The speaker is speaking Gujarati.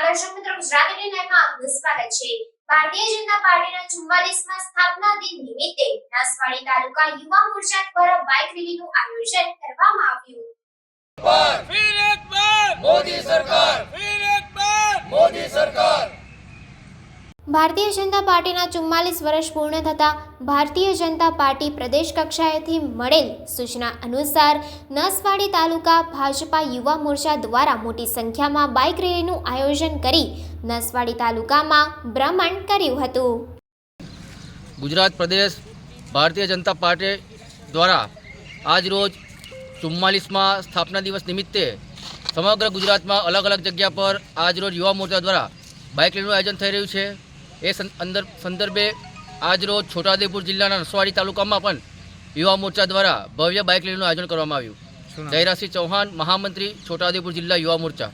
દર્શક મિત્રો, ગુજરાતી ન્યૂઝમાં આપનું સ્વાગત છે। ભારતીય જનતા પાર્ટીના 44મા સ્થાપના દિન નિમિત્તે નસવાડી તાલુકા યુવા મોરચા દ્વારા બાઇક રેલીનું આયોજન કરવામાં આવ્યું। फिर एक बार मोदी सरकार, फिर एक बार मोदी सरकार। ભારતીય જનતા પાર્ટીના 44 વર્ષ પૂર્ણ થતા ભારતીય જનતા પાર્ટી પ્રદેશ કક્ષાએથી મળેલ સૂચના અનુસાર નસવાડી તાલુકા ભાજપા યુવા મોરચા દ્વારા મોટી સંખ્યામાં બાઇક રેલીનું આયોજન કરી નસવાડી તાલુકામાં ભ્રમણ કર્યું હતું। ગુજરાત પ્રદેશ ભારતીય જનતા પાર્ટી દ્વારા આજ રોજ 44મા સ્થાપના દિવસ નિમિત્તે સમગ્ર ગુજરાતમાં અલગ અલગ જગ્યા પર આજ રોજ યુવા મોરચા દ્વારા બાઇક રેલીનું આયોજન થઈ રહ્યું છે। એ સંદર્ભે આજ રોજ છોટાઉદેપુર જિલ્લાના નસવાડી તાલુકામાં પણ યુવા મોરચા દ્વારા ભવ્ય બાઇક રેલીનું આયોજન કરવામાં આવ્યું। જયરાજસિંહ ચૌહાણ, મહામંત્રી, છોટાઉદેપુર જિલ્લા યુવા મોરચા।